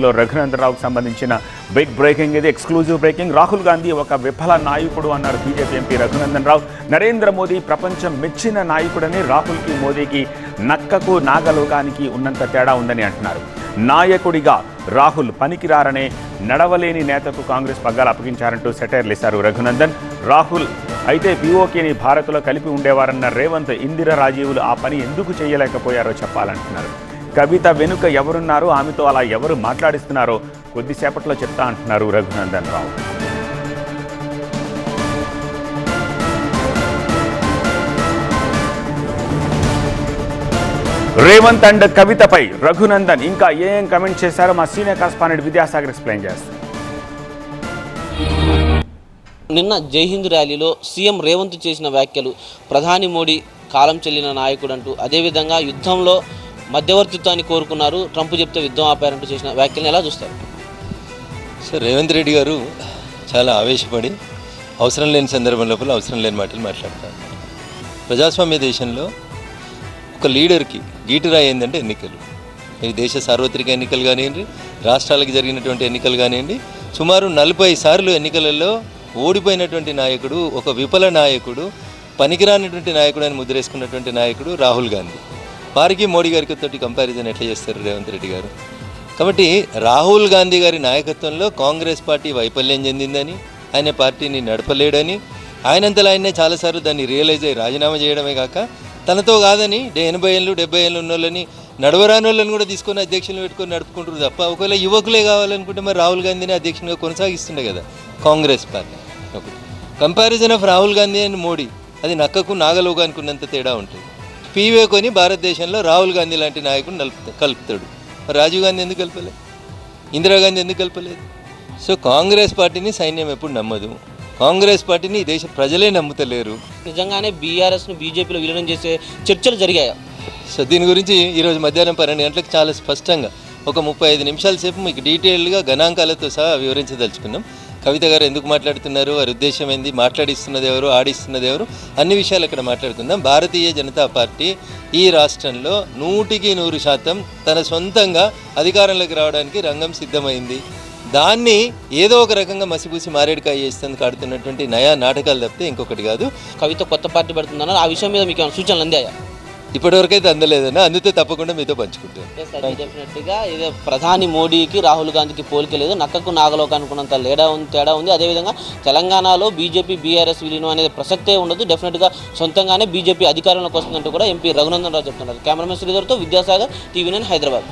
లో రఘునందన్ రావుకు సంబంధించిన బిగ్ బ్రేకింగ్ ఇది ఎక్స్క్లూజివ్ బ్రేకింగ్. రాహుల్ గాంధీ ఒక విఫల నాయకుడు అన్నారు బీజేపీ ఎంపీ రఘునందన్ రావు. నరేంద్ర మోదీ ప్రపంచం మెచ్చిన నాయకుడని, రాహుల్కి మోదీకి నక్కకు నాగలోకానికి ఉన్నంత తేడా ఉందని అంటున్నారు. నాయకుడిగా రాహుల్ పనికిరారనే, నడవలేని నేతకు కాంగ్రెస్ పగ్గాలు అప్పగించారంటూ సెటైర్లు ఇస్తారు రఘునందన్. రాహుల్ అయితే పీఓకేని భారత్లో కలిపి ఉండేవారన్న రేవంత్, ఇందిరా రాజీవులు ఆ పని ఎందుకు చేయలేకపోయారో చెప్పాలంటున్నారు. కవిత వెనుక ఎవరున్నారో, ఆమెతో అలా ఎవరు మాట్లాడిస్తున్నారో కొద్దిసేపట్లో చెప్తా అంటున్నారు రఘునందన్ రావు. రేవంత్ అండ్ కవితపై రఘునందన్ ఇంకా ఏం కమెంట్ చేశారో మా సీనియర్ కరెస్పాండెంట్ విద్యాసాగర్ ఎక్స్ప్లెయిన్ చేస్తారు. నిన్న జైహింద్ ర్యాలీలో సీఎం రేవంత్ చేసిన వ్యాఖ్యలు, ప్రధాని మోడీ కాలం చెల్లిన నాయకుడు అంటూ, అదేవిధంగా యుద్ధంలో మధ్యవర్తిత్వాన్ని కోరుకున్నారు, ట్రంప్ చెప్తే యుద్ధం ఆపారంటూ చేసిన వ్యాఖ్యలను ఎలా చూస్తారు? సార్, రేవంత్ రెడ్డి గారు చాలా ఆవేశపడి అవసరం లేని సందర్భం లోపల అవసరం లేని మాటలు మాట్లాడతారు. ప్రజాస్వామ్య దేశంలో ఒక లీడర్కి గీటురాయి ఏంటంటే ఎన్నికలు. ఈ దేశ సార్వత్రిక ఎన్నికలు కానివ్వండి, రాష్ట్రాలకు జరిగినటువంటి ఎన్నికలు కానివ్వండి, సుమారు 40 సార్లు ఎన్నికలలో ఓడిపోయినటువంటి నాయకుడు, ఒక విఫల నాయకుడు, పనికిరానటువంటి నాయకుడు అని ముద్రేసుకున్నటువంటి నాయకుడు రాహుల్ గాంధీ. వారికి మోడీ గారికి తోటి కంపారిజన్ ఎట్లా చేస్తారు రేవంత్ రెడ్డి గారు? కాబట్టి రాహుల్ గాంధీ గారి నాయకత్వంలో కాంగ్రెస్ పార్టీ వైఫల్యం చెందిందని, ఆయన పార్టీని నడపలేడని, ఆయనంతలో ఆయనే చాలాసార్లు దాన్ని రియలైజ్ అయ్యి రాజీనామా చేయడమే కాక, తనతో కాదని 80 ఏళ్ళు 70 ఏళ్ళు ఉన్న వాళ్ళని, నడవరాని వాళ్ళని కూడా తీసుకొని అధ్యక్షులు పెట్టుకొని నడుపుకుంటారు తప్ప, ఒకవేళ యువకులే కావాలనుకుంటే మరి రాహుల్ గాంధీని అధ్యక్షునిగా కొనసాగిస్తుండే కదా కాంగ్రెస్ పార్టీ. ఒకటి comparison of Rahul Gandhi and Modi, అది నక్కకు నాగలోకానికి ఉన్నంత తేడా ఉంటుంది. పీవేకొని భారతదేశంలో రాహుల్ గాంధీ లాంటి నాయకుడు కలుపుతాడు. రాజీవ్ గాంధీ ఎందుకు కలపలేదు? ఇందిరాగాంధీ ఎందుకు కలపలేదు? సో కాంగ్రెస్ పార్టీని సైన్యం ఎప్పుడు నమ్మదు, కాంగ్రెస్ పార్టీని ఈ దేశ ప్రజలే నమ్ముతలేరు. నిజంగానే బీఆర్ఎస్ను బీజేపీలో విలీనం చేసే చర్చలు జరిగాయా? సో దీని గురించి ఈరోజు మధ్యాహ్నం 12 గంటలకు చాలా స్పష్టంగా ఒక 35 నిమిషాల సేపు మీకు డీటెయిల్గా గణాంకాలతో సహా వివరించదలుచుకున్నాం. కవిత గారు ఎందుకు మాట్లాడుతున్నారు, వారి ఉద్దేశం ఏంది, మాట్లాడిస్తున్నది ఎవరు, ఆడిస్తున్నది ఎవరు, అన్ని విషయాలు అక్కడ మాట్లాడుకుందాం. భారతీయ జనతా పార్టీ ఈ రాష్ట్రంలో 100% తన సొంతంగా అధికారంలోకి రావడానికి రంగం సిద్ధమైంది. దాన్ని ఏదో ఒక రకంగా మసిపూసి మారేడుకాయ చేస్తుంది ఆడుతున్నటువంటి నయా నాటకాలు తప్పితే ఇంకొకటి కాదు. కవిత కొత్త పార్టీ పెడుతుందన్నారు, ఆ విషయం మీద మీకు ఏమైనా సూచనలు అందాయా? ఇప్పటివరకైతే అందలేదన్నా, అందుతే తప్పకుండా మీతో పంచుకుంటాను. డెఫినెట్గా ఇదే ప్రధాని మోడీకి రాహుల్ గాంధీకి పోలిక లేదు, నక్కకు నాగలోకానికి ఉన్నంత తేడా ఉంది. అదేవిధంగా తెలంగాణలో బీజేపీ బీఆర్ఎస్ విలీనం అనేది ప్రసక్తే ఉండదు. డెఫినెట్గా సొంతంగానే బీజేపీ అధికారంలోకి వస్తుందంటూ కూడా ఎంపీ రఘునందన్ రావు చెప్తున్నారు. కెమెరామెన్ శ్రీధర్తో విద్యాసాగర్, TV9 హైదరాబాద్.